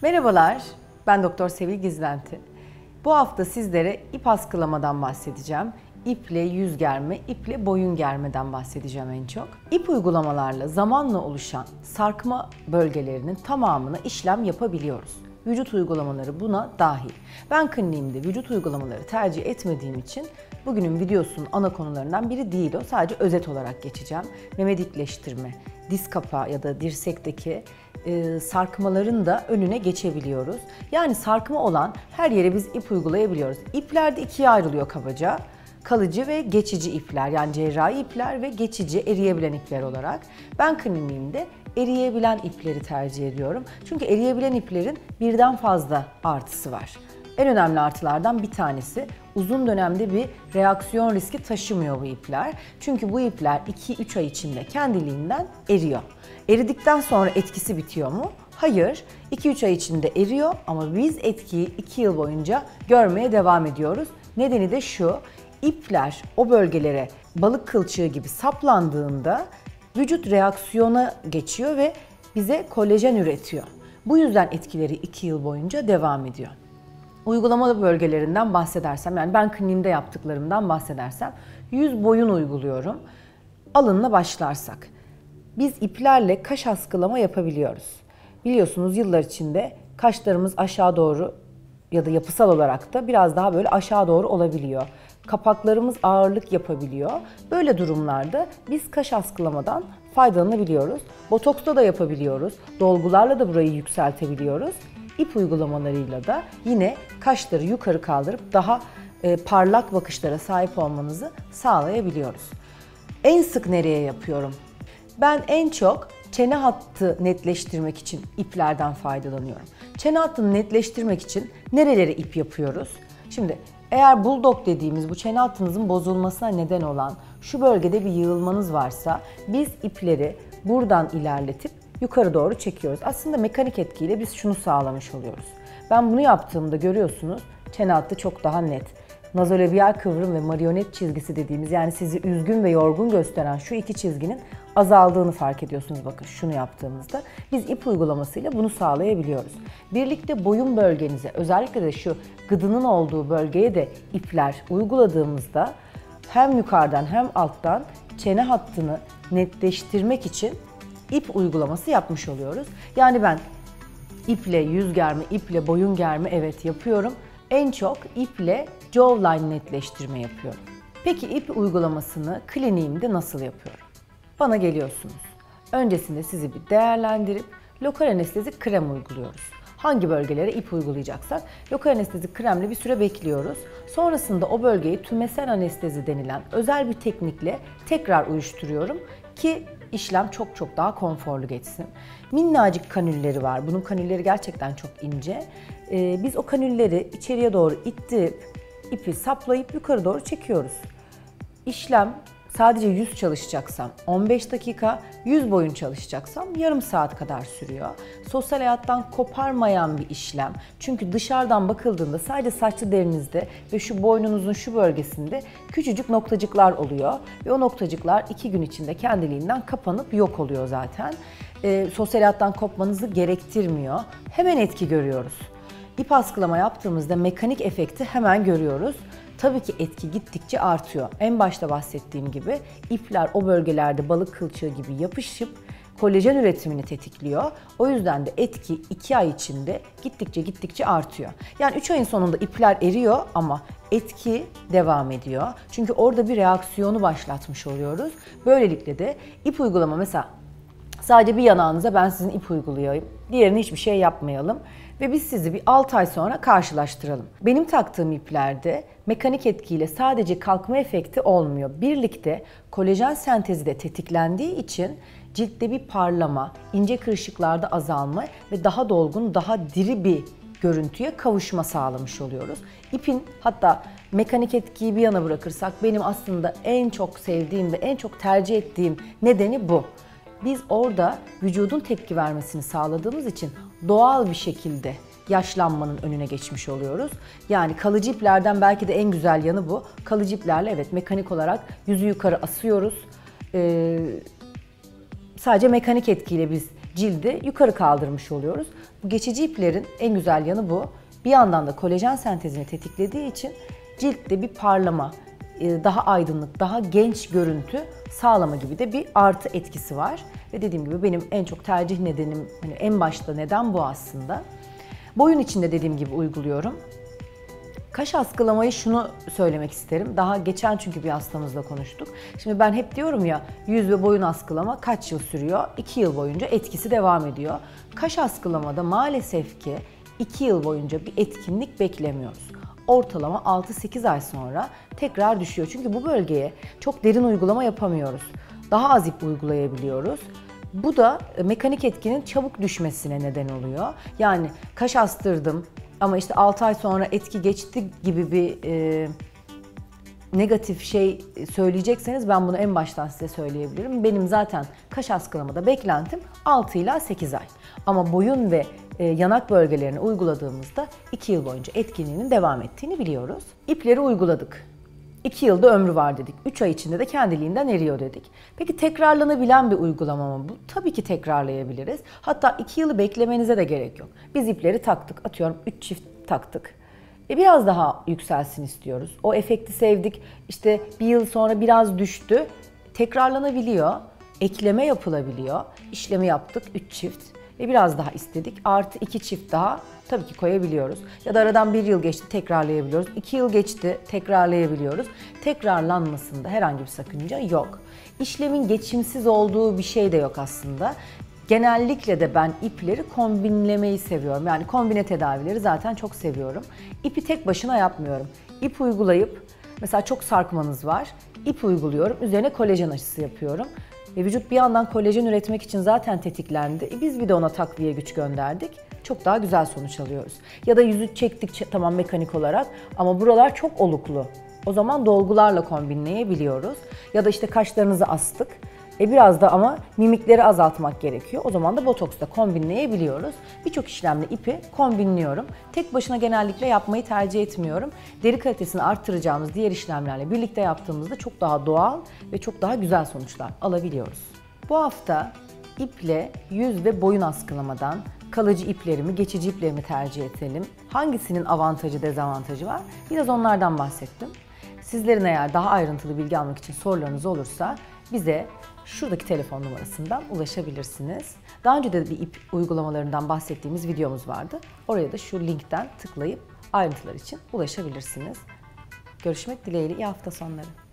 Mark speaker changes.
Speaker 1: Merhabalar, ben Doktor Sevil Gizlenti. Bu hafta sizlere ip askılamadan bahsedeceğim. İple yüz germe, iple boyun germeden bahsedeceğim en çok. İp uygulamalarla zamanla oluşan sarkma bölgelerinin tamamına işlem yapabiliyoruz. Vücut uygulamaları buna dahil. Ben kliniğimde vücut uygulamaları tercih etmediğim için bugünün videosunun ana konularından biri değil o. Sadece özet olarak geçeceğim. Meme dikleştirme, diz kapağı ya da dirsekteki sarkmaların da önüne geçebiliyoruz. Yani sarkma olan her yere biz ip uygulayabiliyoruz. İpler de ikiye ayrılıyor kabaca. Kalıcı ve geçici ipler, yani cerrahi ipler ve geçici eriyebilen ipler olarak. Ben kliniğimde eriyebilen ipleri tercih ediyorum. Çünkü eriyebilen iplerin birden fazla artısı var. En önemli artılardan bir tanesi, uzun dönemde bir reaksiyon riski taşımıyor bu ipler. Çünkü bu ipler 2-3 ay içinde kendiliğinden eriyor. Eridikten sonra etkisi bitiyor mu? Hayır. 2-3 ay içinde eriyor ama biz etkiyi 2 yıl boyunca görmeye devam ediyoruz. Nedeni de şu, ipler o bölgelere balık kılçığı gibi saplandığında vücut reaksiyona geçiyor ve bize kolajen üretiyor. Bu yüzden etkileri 2 yıl boyunca devam ediyor. Uygulama bölgelerinden bahsedersem, yani ben kliniğimde yaptıklarımdan bahsedersem, yüz boyun uyguluyorum. Alınla başlarsak. Biz iplerle kaş askılama yapabiliyoruz. Biliyorsunuz yıllar içinde kaşlarımız aşağı doğru ya da yapısal olarak da biraz daha böyle aşağı doğru olabiliyor. Kapaklarımız ağırlık yapabiliyor. Böyle durumlarda biz kaş askılamadan faydalanabiliyoruz. Botoksla da yapabiliyoruz. Dolgularla da burayı yükseltebiliyoruz. İp uygulamalarıyla da yine kaşları yukarı kaldırıp daha parlak bakışlara sahip olmanızı sağlayabiliyoruz. En sık nereye yapıyorum? Ben en çok çene hattı netleştirmek için iplerden faydalanıyorum. Çene hattını netleştirmek için nerelere ip yapıyoruz? Şimdi eğer bulldog dediğimiz bu çene hattınızın bozulmasına neden olan şu bölgede bir yığılmanız varsa biz ipleri buradan ilerletip yukarı doğru çekiyoruz. Aslında mekanik etkiyle biz şunu sağlamış oluyoruz. Ben bunu yaptığımda görüyorsunuz çene hattı çok daha net. Nazolabial kıvrım ve marionet çizgisi dediğimiz, yani sizi üzgün ve yorgun gösteren şu iki çizginin azaldığını fark ediyorsunuz bakın şunu yaptığımızda. Biz ip uygulamasıyla bunu sağlayabiliyoruz. Birlikte boyun bölgenize, özellikle de şu gıdının olduğu bölgeye de ipler uyguladığımızda hem yukarıdan hem alttan çene hattını netleştirmek için ip uygulaması yapmış oluyoruz. Yani ben iple yüz germe, iple boyun germe evet yapıyorum. En çok iple jawline netleştirme yapıyorum. Peki ip uygulamasını kliniğimde nasıl yapıyorum? Bana geliyorsunuz. Öncesinde sizi bir değerlendirip lokal anestezik krem uyguluyoruz. Hangi bölgelere ip uygulayacaksak lokal anestezik kremle bir süre bekliyoruz. Sonrasında o bölgeyi tümesel anestezi denilen özel bir teknikle tekrar uyuşturuyorum ki işlem çok daha konforlu geçsin. Minnacık kanülleri var. Bunun kanülleri gerçekten çok ince. Biz o kanülleri içeriye doğru ittirip ipi saplayıp yukarı doğru çekiyoruz. İşlem sadece yüz çalışacaksam 15 dakika, yüz boyun çalışacaksam yarım saat kadar sürüyor. Sosyal hayattan koparmayan bir işlem. Çünkü dışarıdan bakıldığında sadece saçlı derinizde ve şu boynunuzun şu bölgesinde küçücük noktacıklar oluyor. Ve o noktacıklar 2 gün içinde kendiliğinden kapanıp yok oluyor zaten. Sosyal hayattan kopmanızı gerektirmiyor. Hemen etki görüyoruz. İp askılama yaptığımızda mekanik efekti hemen görüyoruz. Tabii ki etki gittikçe artıyor. En başta bahsettiğim gibi ipler o bölgelerde balık kılçığı gibi yapışıp kolajen üretimini tetikliyor. O yüzden de etki 2 ay içinde gittikçe artıyor. Yani 3 ayın sonunda ipler eriyor ama etki devam ediyor. Çünkü orada bir reaksiyonu başlatmış oluyoruz. Böylelikle de ip uygulama, mesela sadece bir yanağınıza ben sizin ip uygulayayım, diğerine hiçbir şey yapmayalım ve biz sizi bir 6 ay sonra karşılaştıralım. Benim taktığım iplerde mekanik etkiyle sadece kalkma efekti olmuyor. Birlikte kolajen sentezi de tetiklendiği için ciltte bir parlama, ince kırışıklarda azalma ve daha dolgun, daha diri bir görüntüye kavuşma sağlamış oluyoruz. İpin, hatta mekanik etkiyi bir yana bırakırsak, benim aslında en çok sevdiğim ve en çok tercih ettiğim nedeni bu. Biz orada vücudun tepki vermesini sağladığımız için doğal bir şekilde yaşlanmanın önüne geçmiş oluyoruz. Yani kalıcı iplerden belki de en güzel yanı bu. Kalıcı iplerle evet mekanik olarak yüzü yukarı asıyoruz. Sadece mekanik etkiyle biz cildi yukarı kaldırmış oluyoruz. Bu geçici iplerin en güzel yanı bu. Bir yandan da kolajen sentezini tetiklediği için ciltte bir parlama, daha aydınlık, daha genç görüntü sağlama gibi de bir artı etkisi var. Ve dediğim gibi benim en çok tercih nedenim, hani en başta neden bu aslında. Boyun içinde dediğim gibi uyguluyorum. Kaş askılamayı şunu söylemek isterim. Daha geçen çünkü bir hastamızla konuştuk. Şimdi ben hep diyorum ya, yüz ve boyun askılama kaç yıl sürüyor? 2 yıl boyunca etkisi devam ediyor. Kaş askılamada maalesef ki 2 yıl boyunca bir etkinlik beklemiyoruz. Ortalama 6-8 ay sonra tekrar düşüyor. Çünkü bu bölgeye çok derin uygulama yapamıyoruz. Daha az ip uygulayabiliyoruz. Bu da mekanik etkinin çabuk düşmesine neden oluyor. Yani kaş astırdım ama işte 6 ay sonra etki geçti gibi bir negatif şey söyleyecekseniz ben bunu en baştan size söyleyebilirim. Benim zaten kaş askılamada beklentim 6 ila 8 ay. Ama boyun ve yanak bölgelerine uyguladığımızda 2 yıl boyunca etkinliğinin devam ettiğini biliyoruz. İpleri uyguladık. 2 yılda ömrü var dedik. 3 ay içinde de kendiliğinden eriyor dedik. Peki tekrarlanabilen bir uygulama mı bu? Tabii ki tekrarlayabiliriz. Hatta 2 yılı beklemenize de gerek yok. Biz ipleri taktık. Atıyorum 3 çift taktık. Biraz daha yükselsin istiyoruz. O efekti sevdik. İşte bir yıl sonra biraz düştü. Tekrarlanabiliyor. Ekleme yapılabiliyor. İşlemi yaptık 3 çift. Biraz daha istedik. Artı 2 çift daha tabii ki koyabiliyoruz. Ya da aradan 1 yıl geçti, tekrarlayabiliyoruz. 2 yıl geçti, tekrarlayabiliyoruz. Tekrarlanmasında herhangi bir sakınca yok. İşlemin geçimsiz olduğu bir şey de yok aslında. Genellikle de ben ipleri kombinlemeyi seviyorum. Yani kombine tedavileri zaten çok seviyorum. İpi tek başına yapmıyorum. İp uygulayıp, mesela çok sarkmanız var. İp uyguluyorum, üzerine kolajen aşısı yapıyorum. Vücut bir yandan kolajen üretmek için zaten tetiklendi. Biz bir de ona takviye güç gönderdik. Çok daha güzel sonuç alıyoruz. Ya da yüzü çektik tamam mekanik olarak ama buralar çok oluklu. O zaman dolgularla kombinleyebiliyoruz. Ya da işte kaşlarınızı astık. Biraz da ama mimikleri azaltmak gerekiyor. O zaman da botoksla kombinleyebiliyoruz. Birçok işlemle ipi kombinliyorum. Tek başına genellikle yapmayı tercih etmiyorum. Deri kalitesini arttıracağımız diğer işlemlerle birlikte yaptığımızda çok daha doğal ve çok daha güzel sonuçlar alabiliyoruz. Bu hafta iple yüz ve boyun askılamadan kalıcı iplerimi, geçici iplerimi tercih edelim. Hangisinin avantajı, dezavantajı var? Biraz onlardan bahsettim. Sizlerin eğer daha ayrıntılı bilgi almak için sorularınız olursa bize şuradaki telefon numarasından ulaşabilirsiniz. Daha önce de bir ip uygulamalarından bahsettiğimiz videomuz vardı. Oraya da şu linkten tıklayıp ayrıntılar için ulaşabilirsiniz. Görüşmek dileğiyle, iyi hafta sonları.